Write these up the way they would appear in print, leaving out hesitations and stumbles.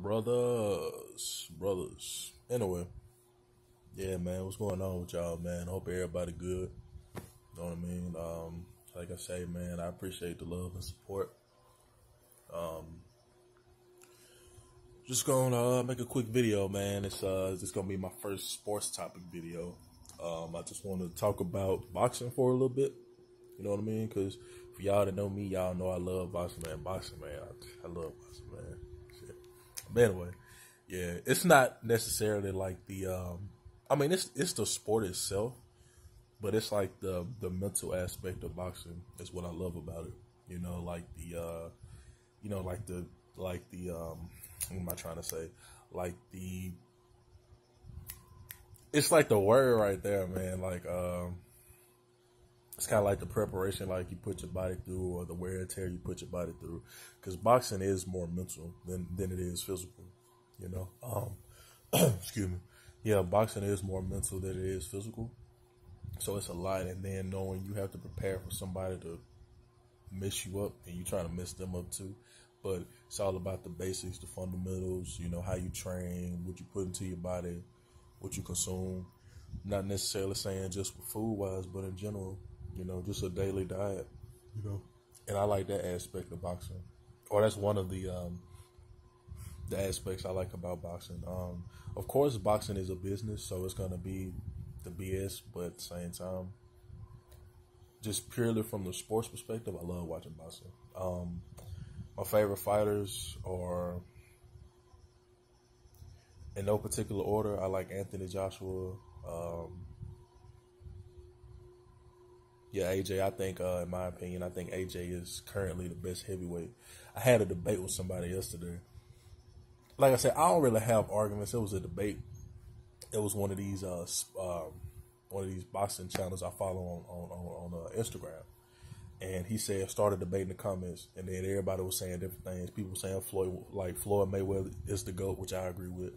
Brothers. Anyway, yeah, man, what's going on with y'all, man? Hope everybody good. You know what I mean? Like I say, man, I appreciate the love and support. Just gonna make a quick video, man. It's gonna be my first sports topic video. I just want to talk about boxing for a little bit. You know what I mean? Because for y'all that know me, y'all know I love boxing, man. I love boxing, man. Shit. But anyway, yeah, it's not necessarily like the. I mean, it's the sport itself, but it's like the mental aspect of boxing is what I love about it. You know, like the, what am I trying to say? Like it's like the word right there, man. Like, it's kind of like the preparation, like you put your body through, or the wear and tear you put your body through. Because boxing is more mental than it is physical. You know, excuse me. Yeah, boxing is more mental than it is physical. So it's a lot, and then knowing you have to prepare for somebody to mess you up, and you trying to mess them up too. But it's all about the basics, the fundamentals. You know, how you train, what you put into your body, what you consume. Not necessarily saying just food wise, but in general. You know, just a daily diet. You know, and I like that aspect of boxing, or that's one of the aspects I like about boxing. Of course, boxing is a business, so it's gonna be the BS, but at the same time, just purely from the sports perspective, I love watching boxing. My favorite fighters are, in no particular order, I like Anthony Joshua. Yeah, AJ, I think, in my opinion, I think AJ is currently the best heavyweight. I had a debate with somebody yesterday. Like I said, I don't really have arguments. It was a debate. It was one of these boxing channels I follow on Instagram. And he said, start a debate in the comments, and then everybody was saying different things. People were saying Floyd Mayweather is the GOAT, which I agree with.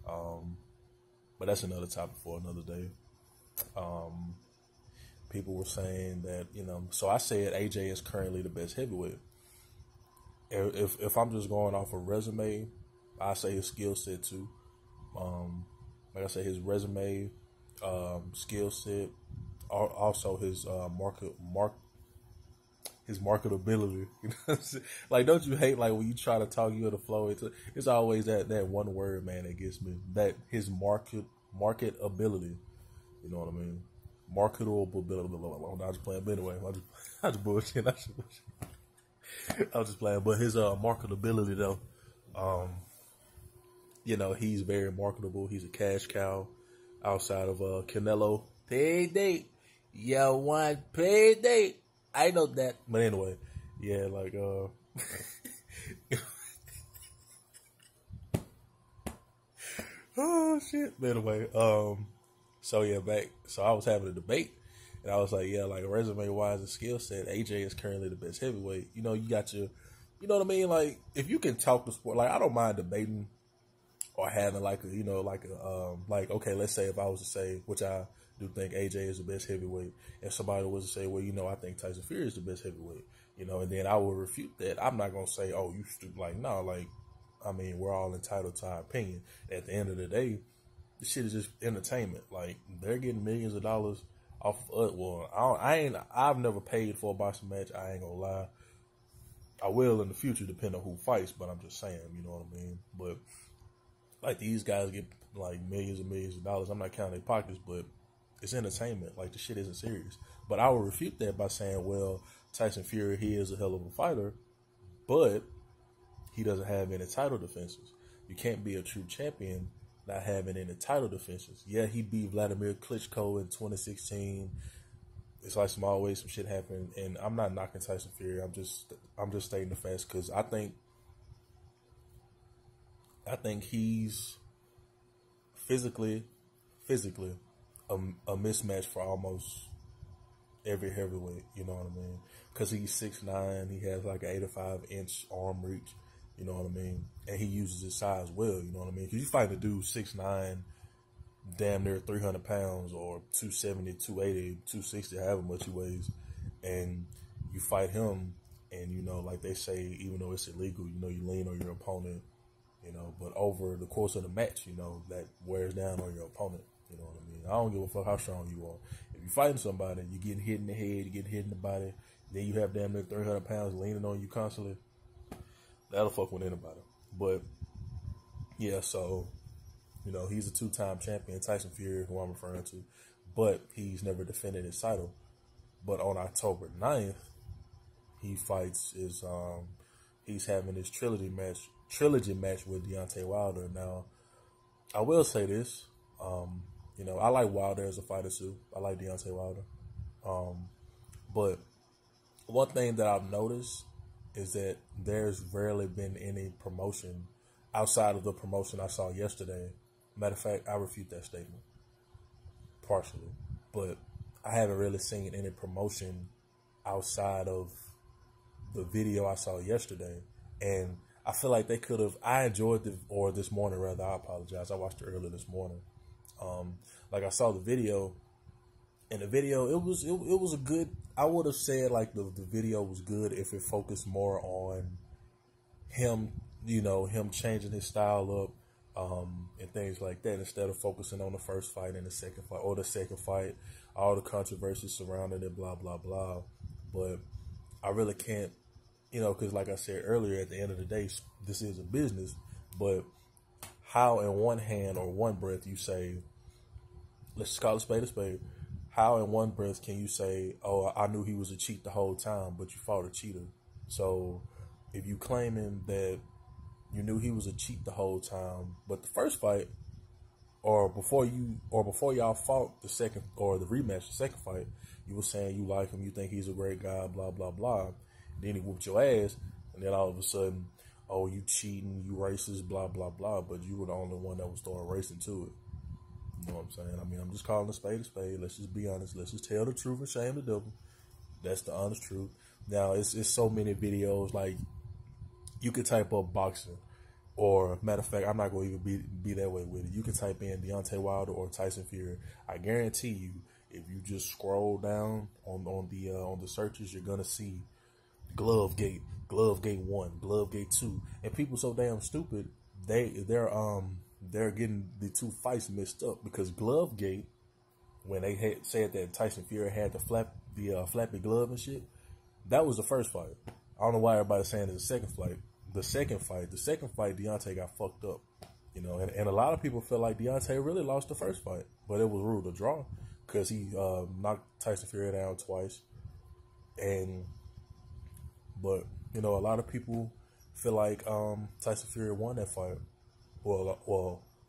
But that's another topic for another day. People were saying that, you know, so I said AJ is currently the best heavyweight. If I'm just going off a resume, I say his skill set too. Like I said, his resume, skill set, also his his marketability. You know, like, don't you hate like when you try to talk you in the flow? It's always that one word, man, that gets me. That his marketability. You know what I mean? Marketable ability. I'm not just playing, but anyway, I just bullshit. I was just playing, but his marketability though. You know, he's very marketable. He's a cash cow outside of Canelo. Payday. You want payday. I know that. But anyway, yeah, like, oh, shit. But anyway, so yeah, so I was having a debate, and I was like, yeah, like resume-wise and skill set, AJ is currently the best heavyweight. You know, you got your, you know what I mean? Like, if you can talk the sport, like, I don't mind debating or having like a, you know, like okay, let's say if I was to say, which I do think AJ is the best heavyweight, and somebody was to say, well, you know, I think Tyson Fury is the best heavyweight, you know, and then I will refute that. I'm not going to say, oh, you stupid. Like, no, like, I mean, we're all entitled to our opinion. At the end of the day, this shit is just entertainment. Like, they're getting millions of dollars off of it. Well, I've never paid for a boxing match. I ain't gonna lie. I will in the future, depending on who fights, but I'm just saying, you know what I mean? But, like, these guys get, like, millions and millions of dollars. I'm not counting their pockets, but it's entertainment. Like, the shit isn't serious. But I will refute that by saying, well, Tyson Fury, he is a hell of a fighter, but he doesn't have any title defenses. You can't be a true champion not having any title defenses. Yeah, he beat Vladimir Klitschko in 2016. It's like some shit happened, and I'm not knocking Tyson Fury. I'm just stating the facts, because I think he's physically a mismatch for almost every heavyweight. You know what I mean? Because he's 6'9", he has like an 85-inch arm reach. You know what I mean? And he uses his size well, you know what I mean? Because you fight a dude 6'9", damn near 300 pounds, or 270, 280, 260, however much he weighs, and you fight him, and, you know, like they say, even though it's illegal, you know, you lean on your opponent you know, but over the course of the match, you know, that wears down on your opponent. You know what I mean? I don't give a fuck how strong you are. If you're fighting somebody, you're getting hit in the head, you're getting hit in the body, then you have damn near 300 pounds leaning on you constantly, that'll fuck with anybody. But, yeah, so, you know, he's a 2-time champion, Tyson Fury, who I'm referring to, but he's never defended his title. But on October 9th, he's having his trilogy match with Deontay Wilder. Now, I will say this, you know, I like Wilder as a fighter too. I like Deontay Wilder. But one thing that I've noticed is that there's rarely been any promotion outside of the promotion I saw yesterday. Matter of fact, I refute that statement partially. But I haven't really seen any promotion outside of the video I saw yesterday. And I feel like they could have, I enjoyed this morning rather, I apologize. I watched it earlier this morning. Like I saw the video, and the video, it was a good, I would have said like the video was good if it focused more on him, you know, him changing his style up, and things like that, instead of focusing on the first fight and the second fight, or the second fight, all the controversies surrounding it, blah, blah, blah. But I really can't, you know, because like I said earlier, at the end of the day, this is a business. But how in one hand or one breath you say, let's just call it a spade, how in one breath can you say, oh, I knew he was a cheat the whole time, but you fought a cheater? So if you claiming that you knew he was a cheat the whole time, but the first fight, or before y'all fought the second, or the rematch, the second fight, you were saying you like him, you think he's a great guy, blah, blah, blah. Then he whooped your ass, and then all of a sudden, oh, you cheating, you racist, blah, blah, blah, but you were the only one that was throwing race into it. You know what I'm saying? I mean, I'm just calling a spade a spade. Let's just be honest. Let's just tell the truth and shame the devil. That's the honest truth. Now, it's so many videos, like, you could type up boxing, or matter of fact, I'm not going to even be that way with it. You can type in Deontay Wilder or Tyson Fury. I guarantee you, if you just scroll down on the searches, you're gonna see Glovegate 1, Glovegate 2, and people so damn stupid, they're getting the two fights mixed up, because Glovegate, when they had said that Tyson Fury had the flappy glove and shit, that was the first fight. I don't know why everybody's saying it's the second fight. The second fight, Deontay got fucked up, you know, and a lot of people feel like Deontay really lost the first fight, but it was ruled a draw because he knocked Tyson Fury down twice, but you know, a lot of people feel like Tyson Fury won that fight. Well,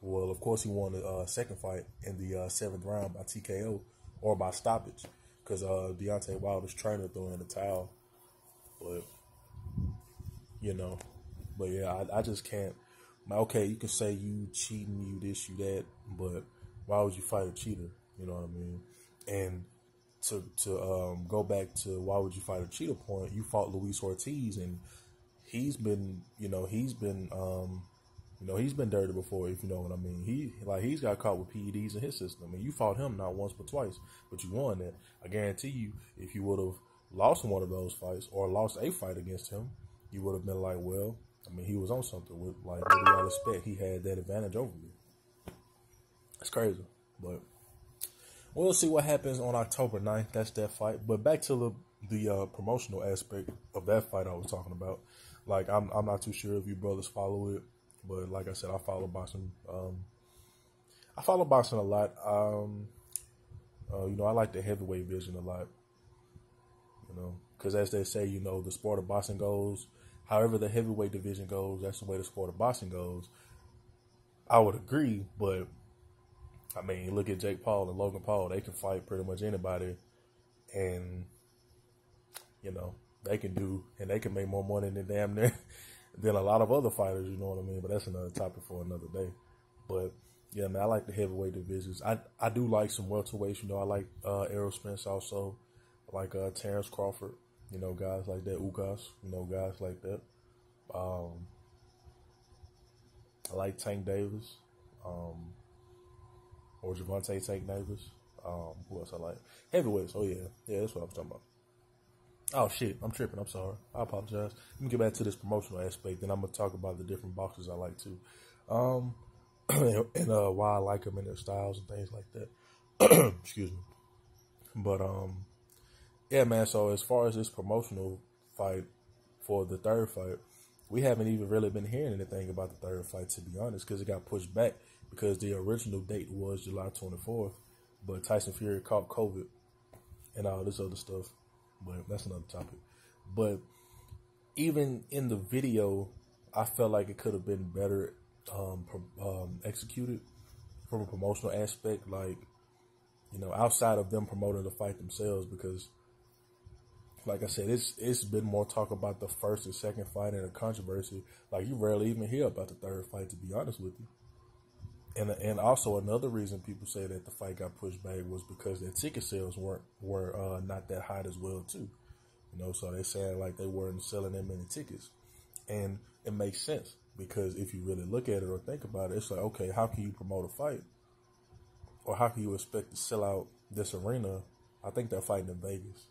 of course he won the second fight in the 7th round by TKO or by stoppage, because Deontay Wilder's trainer threw in the towel. But you know, but yeah, I just can't. Okay, you can say you cheating, you this, you that, but why would you fight a cheater? You know what I mean? And to go back to why would you fight a cheater point, you fought Luis Ortiz, and he's been dirty before, if you know what I mean. He's got caught with PEDs in his system, and you fought him not once but twice, but you won that. I guarantee you, if you would have lost one of those fights or lost a fight against him, you would have been like, well, I mean, he was on something. With, like, what do y'all expect? He had that advantage over me. It's crazy, but we'll see what happens on October 9th. That's that fight. But back to the promotional aspect of that fight I was talking about. Like, I'm not too sure if you brothers follow it, but like I said, I follow boxing. I follow boxing a lot. You know, I like the heavyweight division a lot. You know, because as they say, you know, the sport of boxing goes, however the heavyweight division goes, that's the way the sport of boxing goes. I would agree, but I mean, look at Jake Paul and Logan Paul. They can fight pretty much anybody, and you know, they can make more money than damn near than a lot of other fighters. You know what I mean? But that's another topic for another day. But yeah, man, I like the heavyweight divisions. I do like some welterweights. You know, I like Errol Spence also. I like Terrence Crawford. You know, guys like that. Ugas. You know, guys like that. I like Tank Davis. Or Javante Tank Davis. Who else I like? Heavyweights. Oh yeah, that's what I'm talking about. Oh shit, I'm tripping. I'm sorry. I apologize. Let me get back to this promotional aspect, and I'm gonna talk about the different boxers I like too, um, and why I like them and their styles and things like that. Excuse me. But yeah, man. So as far as this promotional fight for the third fight, we haven't even really been hearing anything about the third fight, to be honest, because it got pushed back because the original date was July 24th, but Tyson Fury caught COVID and all this other stuff. But that's another topic. But even in the video, I felt like it could have been better executed from a promotional aspect, like, you know, outside of them promoting the fight themselves, because like I said, it's been more talk about the first and second fight and the controversy. Like, you rarely even hear about the third fight, to be honest with you. And also another reason people say that the fight got pushed back was because their ticket sales were not that hot as well too. You know, so they saying like they weren't selling that many tickets, and it makes sense because if you really look at it or think about it, it's like, okay, how can you promote a fight, or how can you expect to sell out this arena? I think they're fighting in Vegas.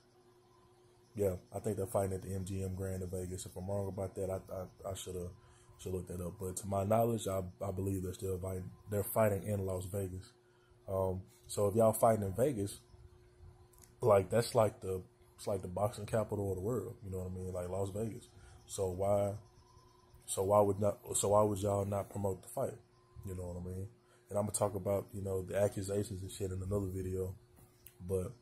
Yeah, I think they're fighting at the MGM Grand in Vegas. If I'm wrong about that, I should look that up. But to my knowledge, I believe they're still fighting. They're fighting in Las Vegas. So if y'all fighting in Vegas, like it's like the boxing capital of the world. You know what I mean? Like Las Vegas. So why would y'all not promote the fight? You know what I mean? And I'm gonna talk about, you know, the accusations and shit in another video, but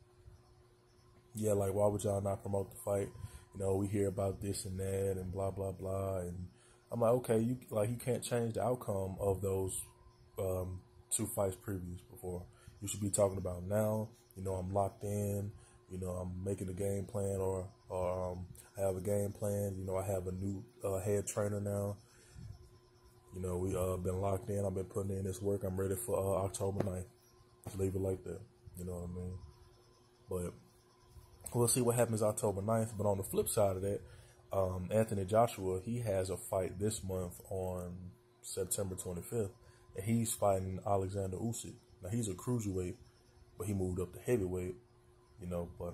yeah, like, why would y'all not promote the fight? You know, we hear about this and that and blah, blah, blah. And I'm like, okay, you can't change the outcome of those two fights previous before. You should be talking about now, you know, I'm locked in, you know, I'm making a game plan, or I have a game plan. You know, I have a new head trainer now. You know, we been locked in. I've been putting in this work. I'm ready for October 9th. Just leave it like that. You know what I mean? But we'll see what happens October 9th. But on the flip side of that, Anthony Joshua, he has a fight this month on September 25th, and he's fighting Alexander Usyk. Now, he's a cruiserweight, but he moved up to heavyweight, you know. But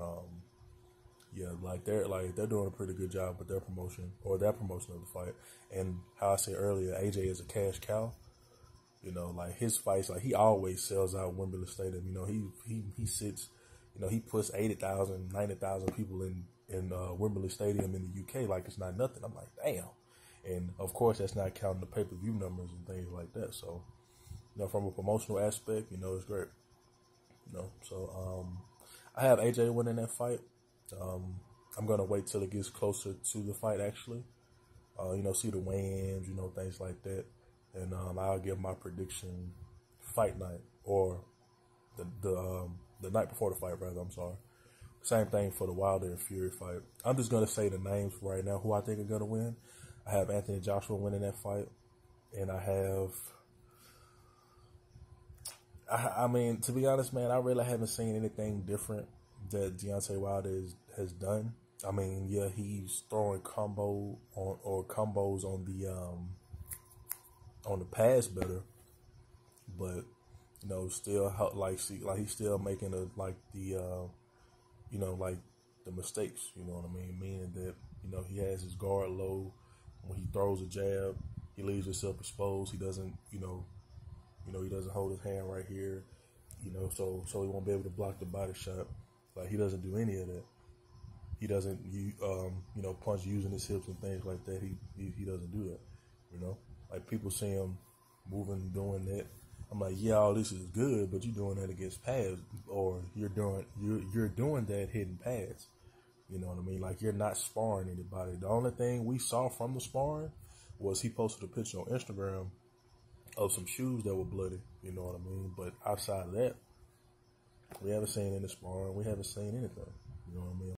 yeah, they're doing a pretty good job with their promotion of the fight. And how I said earlier, AJ is a cash cow. You know, like his fights, like he always sells out Wembley Stadium. You know, he sits. You know, he puts 80,000, 90,000 people in Wembley Stadium in the UK like it's not nothing. I'm like, damn. And, of course, that's not counting the pay-per-view numbers and things like that. So, you know, from a promotional aspect, you know, it's great. You know, so I have AJ winning that fight. I'm going to wait till it gets closer to the fight, actually. You know, see the weigh-ins, you know, things like that. And I'll give my prediction fight night, or the night before the fight, rather. I'm sorry. Same thing for the Wilder and Fury fight. I'm just going to say the names right now who I think are going to win. I have Anthony Joshua winning that fight. And I mean, to be honest, man, I really haven't seen anything different that Deontay Wilder has done. I mean, yeah, he's throwing combos on the pass better, but you know, still he's still making the mistakes. You know what I mean? Meaning that, you know, he has his guard low. When he throws a jab, he leaves himself exposed. He doesn't, he doesn't hold his hand right here. You know, so he won't be able to block the body shot. Like, he doesn't do any of that. He doesn't, punch using his hips and things like that. He doesn't do that. You know, like, people see him moving, doing that. I'm like, yeah, all this is good, but you're doing that against pads, or you're doing that hitting pads. You know what I mean? Like, you're not sparring anybody. The only thing we saw from the sparring was he posted a picture on Instagram of some shoes that were bloody. You know what I mean? But outside of that, we haven't seen any sparring. We haven't seen anything. You know what I mean?